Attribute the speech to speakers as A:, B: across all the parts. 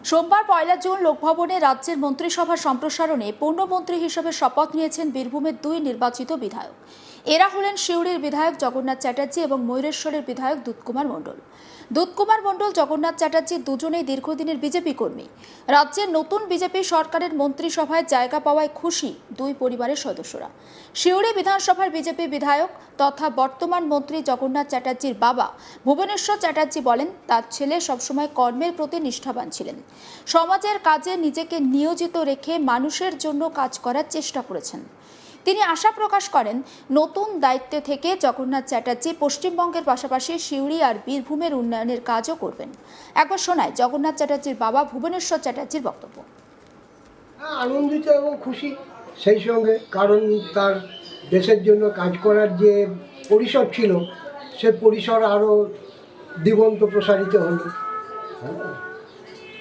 A: সোমবার 1 জুন লোকভবনে রাজ্যের মন্ত্রিসভার সম্প্রসারণে পূর্ণমন্ত্রী হিসেবে শপথ নিয়েছেন বীরভূমের 2 নির্বাচিত বিধায়ক। এরা হলেন সিউড়ির বিধায়ক জগন্নাথ চ্যাটার্জি এবং ময়ূরেশ্বরের বিধায়ক দুধকুমার মণ্ডল। দুধকুমার মণ্ডল, জগন্নাথ চ্যাটার্জি দুজনেই দীর্ঘদিনের বিজেপি কর্মী। রাজ্যের নতুন বিজেপি সরকারের মন্ত্রিসভায় জায়গা পাওয়ায় খুশি দুই পরিবারের সদস্যরা। সিউড়ি বিধানসভার বিজেপি বিধায়ক তথা বর্তমান মন্ত্রী জগন্নাথ চ্যাটার্জির বাবা ভুবনেশ্বর চ্যাটার্জি বলেন, তার ছেলে সবসময় কর্মের প্রতি নিষ্ঠাবান ছিলেন। সমাজের কাজে নিজেকে নিয়োজিত রেখে মানুষের জন্য কাজ করার চেষ্টা করেছেন। তিনি আশা প্রকাশ করেন, নতুন দায়িত্বে থেকে জগন্নাথ চ্যাটার্জি পশ্চিমবঙ্গের পাশাপাশি সিউড়ি আর বীরভূমের উন্নয়নের কাজও করবেন। একবার শোনায় জগন্নাথ চ্যাটার্জির বাবা ভুবনেশ্বর চ্যাটার্জির বক্তব্য।
B: আনন্দিত এবং খুশি সেই সঙ্গে, কারণ তার দেশের জন্য কাজ করার যে পরিসর ছিল সে পরিসর আরও দিগন্ত প্রসারিত হলো।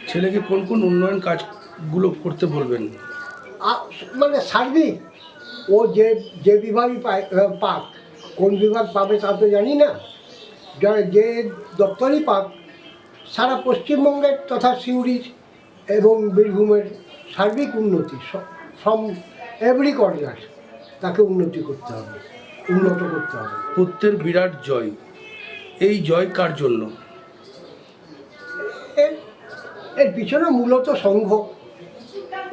C: ছেলেকে কোন কোন উন্নয়ন কাজগুলো করতে বলবেন?
B: মানে সার্বিক ও যে বিভাগই পাক, কোন বিভাগ পাবে তা তো জানি না, যে দপ্তরই পাক সারা পশ্চিমবঙ্গের তথা সিউড়ির এবং বীরভূমের সার্বিক উন্নতি, ফ্রম এভরি কর্নার তাকে উন্নত করতে হবে।
C: পুত্রের বিরাট জয়, এই জয় কার জন্য?
B: এর পিছনে মূলত সংঘ,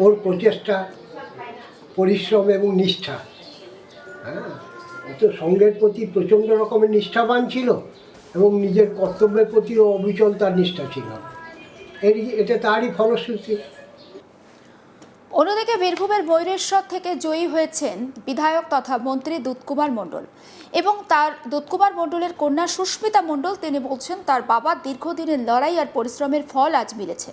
B: ওর প্রচেষ্টা, পরিশ্রম এবং নিষ্ঠা। ও তো সংঘের প্রতি প্রচণ্ড রকমের নিষ্ঠাবান ছিল এবং নিজের কর্তব্যের প্রতিও অবিচল তার নিষ্ঠা ছিল। এটা তারই ফলশ্রুতি।
A: অন্যদিকে বীরভূমের ময়ূরেশ্বর থেকে জয়ী হয়েছেন বিধায়ক তথা মন্ত্রী দুধকুমার মণ্ডল এবং তার দুধকুমার মণ্ডলের কন্যা সুস্মিতা মণ্ডল। তিনি বলছেন, তার বাবার দীর্ঘদিনের লড়াই আর পরিশ্রমের ফল আজ মিলেছে।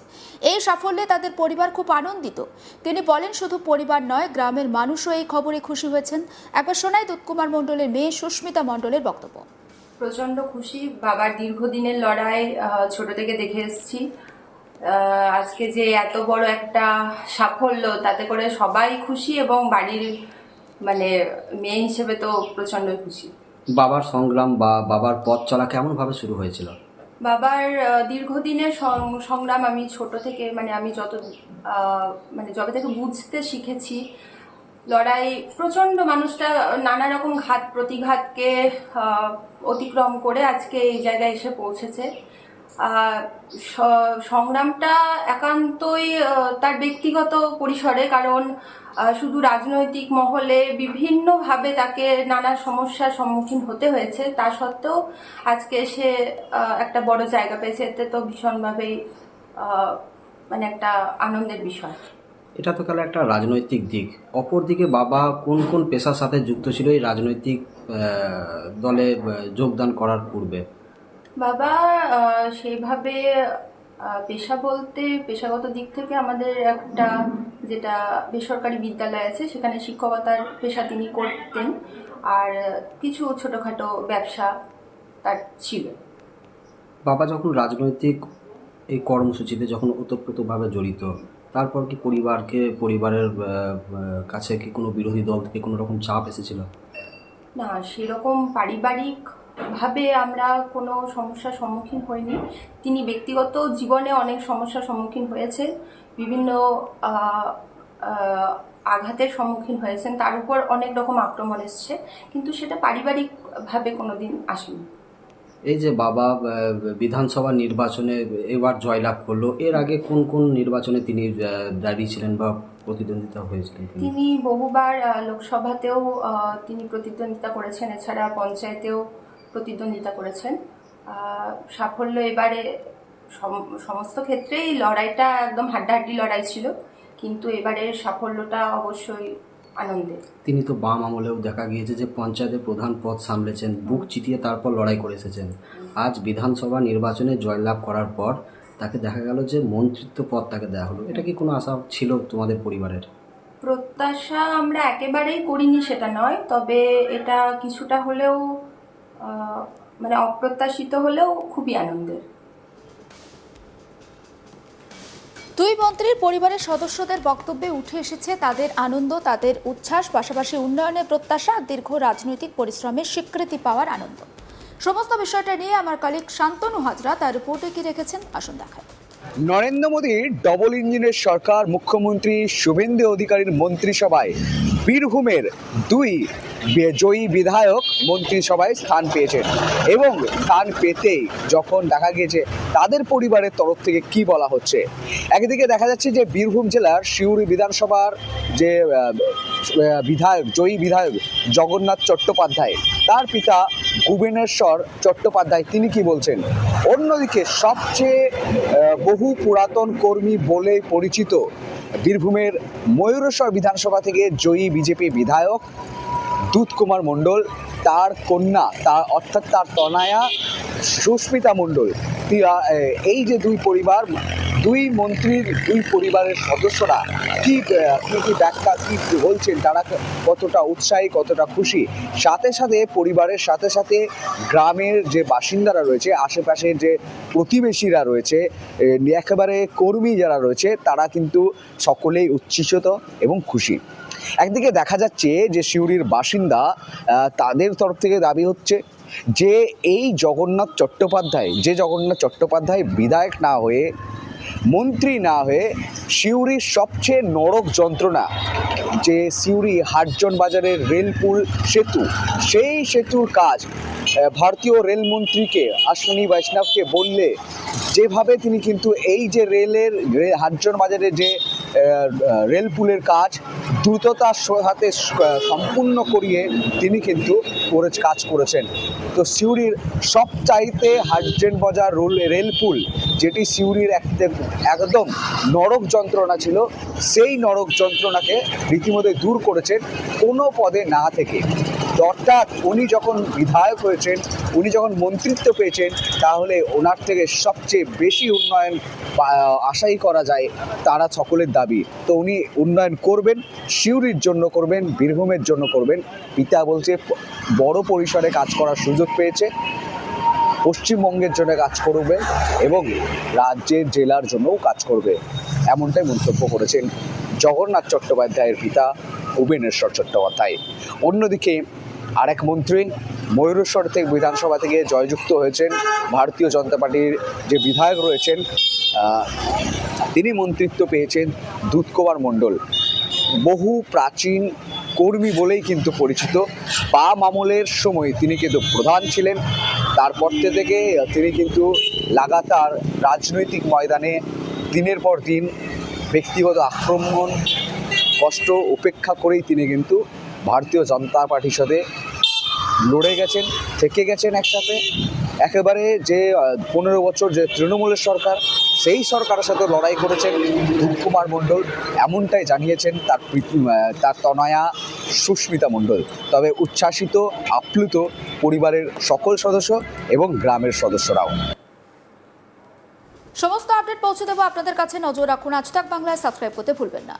A: এই সাফল্যে তাদের পরিবার খুব আনন্দিত। তিনি বলেন, শুধু পরিবার নয়, গ্রামের মানুষও এই খবরে খুশি হয়েছেন। একবার শোনায় দুধকুমার মণ্ডলের মেয়ে সুস্মিতা মণ্ডলের বক্তব্য।
D: প্রচণ্ড খুশি, বাবার দীর্ঘদিনের লড়াই ছোট থেকে দেখে এসেছি। আজকে যে এত বড় একটা সাফল্য, তাতে করে সবাই খুশি এবং বাড়ির মেয়ে হিসেবে তো প্রচণ্ডই খুশি।
E: বাবার সংগ্রাম বা বাবার পথ চলা কেমনভাবে শুরু হয়েছিল?
D: বাবার দীর্ঘদিনের সংগ্রাম আমি ছোট থেকে আমি যত যবে থেকে বুঝতে শিখেছি, লড়াই প্রচণ্ড, মানুষটা নানা রকম ঘাত প্রতিঘাতকে অতিক্রম করে আজকে এই জায়গায় এসে পৌঁছেছে। সংগ্রামটা একান্তই তার ব্যক্তিগত পরিসরে, কারণ শুধু রাজনৈতিক মহলে বিভিন্নভাবে তাকে নানা সমস্যার সম্মুখীন হতে হয়েছে। তা সত্ত্বেও আজকে সে একটা বড় জায়গা পেয়েছে, এতে তো ভীষণভাবেই একটা আনন্দের বিষয়।
E: এটা তো গেল একটা রাজনৈতিক দিক। অপরদিকে বাবা কোন কোন পেশার সাথে যুক্ত ছিল এই রাজনৈতিক দলে যোগদান করার পূর্বে?
D: বাবা সেইভাবে পেশা বলতে, পেশাগত দিক থেকে আমাদের একটা যেটা বেসরকারি বিদ্যালয় আছে, সেখানে শিক্ষকতার পেশা তিনি করতেন, আর কিছু ছোটোখাটো ব্যবসা তার ছিল।
E: বাবা যখন রাজনৈতিক এই কর্মসূচিতে যখন ওতপ্রোতভাবে জড়িত, তারপর কি পরিবারের কাছে কি কোনো বিরোধী দল থেকে কোনো রকম চাপ এসেছিল?
D: না, সেরকম পারিবারিকভাবে আমরা কোনো সমস্যার সম্মুখীন হইনি। তিনি ব্যক্তিগত জীবনে অনেক সমস্যার সম্মুখীন হয়েছে, বিভিন্ন আঘাতের সম্মুখীন হয়েছেন, তার উপর অনেক রকম আক্রমণ এসছে, কিন্তু সেটা পারিবারিকভাবে কোনোদিন আসেনি।
E: এই যে বাবা বিধানসভা নির্বাচনে এবার জয়লাভ করলো, এর আগে কোন কোন নির্বাচনে তিনি দাঁড়িয়েছিলেন বা প্রতিদ্বন্দ্বিতা হয়েছিলেন?
D: তিনি বহুবার লোকসভাতেও তিনি প্রতিদ্বন্দ্বিতা করেছেন, এছাড়া পঞ্চায়েতেও প্রতিদ্বন্দ্বিতা করেছেন। সাফল্য এবারে সমস্ত ক্ষেত্রেই লড়াইটা একদম হাড্ডাহাড্ডি লড়াই ছিল, কিন্তু এবারের সাফল্যটা অবশ্যই আনন্দের।
E: তিনি তো বাম আমলেও দেখা গিয়েছে যে পঞ্চায়েতের প্রধান পদ সামলেছেন, বুক চিতিয়ে তারপর লড়াই করে এসেছেন। আজ বিধানসভা নির্বাচনে জয়লাভ করার পর তাকে দেখা গেল যে মন্ত্রিত্ব পদ তাকে দেওয়া হলো। এটা কি কোনো আশা ছিল তোমাদের পরিবারের?
D: প্রত্যাশা আমরা একেবারেই করিনি সেটা নয়, তবে এটা কিছুটা হলেও অপ্রত্যাশিত হলেও খুবই আনন্দের।
A: দুই মন্ত্রীর পরিবারের সদস্যদের বক্তব্যে উঠে এসেছে তাদের আনন্দ, তাদের উচ্ছ্বাস, পাশাপাশি উন্নয়নের প্রত্যাশা, দীর্ঘ রাজনৈতিক পরিশ্রমের স্বীকৃতি পাওয়ার আনন্দ। সমস্ত বিষয়টা নিয়ে আমার কলিগ শান্তনু হাজরা তার রিপোর্টে কি রেখেছেন আসুন দেখায়।
F: নরেন্দ্র মোদীর ডবল ইঞ্জিনের সরকার, মুখ্যমন্ত্রী শুভেন্দু অধিকারীর মন্ত্রিসভায় বীরভূমের দুই জয়ী বিধায়ক মন্ত্রিসভায় স্থান পেয়েছেন এবং স্থান পেতেই যখন দেখা গিয়েছে তাদের পরিবারের তরফ থেকে কি বলা হচ্ছে। একদিকে দেখা যাচ্ছে যে বীরভূম জেলার সিউড়ি বিধানসভার যে জয়ী বিধায়ক জগন্নাথ চট্টোপাধ্যায়, তার পিতা ভুবনেশ্বর চট্টোপাধ্যায়, তিনি কি বলছেন। অন্যদিকে সবচেয়ে বহু পুরাতন কর্মী বলে পরিচিত বীরভূমের ময়ূরেশ্বর বিধানসভা থেকে জয়ী বিজেপি বিধায়ক দুধ কুমার মণ্ডল, তার কন্যা অর্থাৎ তার তনয়া সুস্মিতা মণ্ডল, এই যে দুই পরিবার, দুই মন্ত্রীর দুই পরিবারের সদস্যরা কি ব্যাখ্যা কি বলছেন, তারা কতটা উৎসাহী, কতটা খুশি। সাথে সাথে পরিবারের সাথে সাথে গ্রামের যে বাসিন্দারা রয়েছে, আশেপাশের যে প্রতিবেশীরা রয়েছে, একেবারে কর্মী যারা রয়েছে, তারা কিন্তু সকলেই উচ্ছ্বসিত এবং খুশি। একদিকে দেখা যাচ্ছে যে সিউড়ির বাসিন্দা, তাদের তরফ থেকে দাবি হচ্ছে যে এই জগন্নাথ চট্টোপাধ্যায় বিধায়ক না হয়ে, মন্ত্রী না হয়ে, সিউড়ির সবচেয়ে নরক যন্ত্রণা যে সিউড়ি হাটজন বাজারের রেলপুল সেতু, সেই সেতুর কাজ ভারতীয় রেলমন্ত্রীকে অশ্বিনী বৈষ্ণবকে বললে যেভাবে তিনি কিন্তু এই যে হাটজন বাজারের যে রেলপুলের কাজ দ্রুততার সাথে সম্পূর্ণ করিয়ে তিনি কিন্তু কাজ করেছেন। তো সিউড়ির সবচাইতে হাটজন বাজার রেলপুল, যেটি সিউড়ির একদম নরক যন্ত্রণা ছিল, সেই নরক যন্ত্রণাকে রীতিমতো দূর করেছেন কোনো পদে না থেকে। অর্থাৎ উনি যখন বিধায়ক হয়েছেন, উনি যখন মন্ত্রিত্ব পেয়েছেন, তাহলে ওনার থেকে সবচেয়ে বেশি উন্নয়ন আশাই করা যায়, তারা সকলের দাবি। তো উনি উন্নয়ন করবেন, সিউড়ির জন্য করবেন, বীরভূমের জন্য করবেন। পিতা বলছে বড় পরিসরে কাজ করার সুযোগ পেয়েছে, পশ্চিমবঙ্গের জন্য কাজ করবে এবং রাজ্যের জেলার জন্যও কাজ করবে, এমনটাই মন্তব্য করেছেন জগন্নাথ চট্টোপাধ্যায়ের পিতা ভুবনেশ্বর চট্টোপাধ্যায়। অন্যদিকে আরেক মন্ত্রী ময়ূরেশ্বর থেকে বিধানসভা থেকে জয়যুক্ত হয়েছেন, ভারতীয় জনতা পার্টির যে বিধায়ক রয়েছেন, তিনি মন্ত্রিত্ব পেয়েছেন দুধ কুমার মণ্ডল। বহু প্রাচীন কর্মী বলেই কিন্তু পরিচিত। বাম আমলের সময় তিনি কিন্তু প্রধান ছিলেন, তারপর থেকে তিনি কিন্তু লাগাতার রাজনৈতিক ময়দানে দিনের পর দিন ব্যক্তিগত আক্রমণ, কষ্ট উপেক্ষা করেই তিনি কিন্তু ভারতীয় জনতা পার্টির সাথে লড়ে গেছেন, থেকে গেছেন একসাথে। একেবারে যে 15 বছর যে তৃণমূলের সরকার, সেই সরকারের সাথে লড়াই করেছেন দুধ কুমার মণ্ডল, এমনটাই জানিয়েছেন তার তনয়া সুস্মিতা মণ্ডল। তবে উচ্ছ্বাসিত, আপ্লুত পরিবারের সকল সদস্য এবং গ্রামের সদস্যরাও।
A: সমস্ত আপডেট পৌঁছে দেবো আপনাদের কাছে, নজর রাখুন আজ তাক বাংলায়, সাবস্ক্রাইব করতে ভুলবেন না।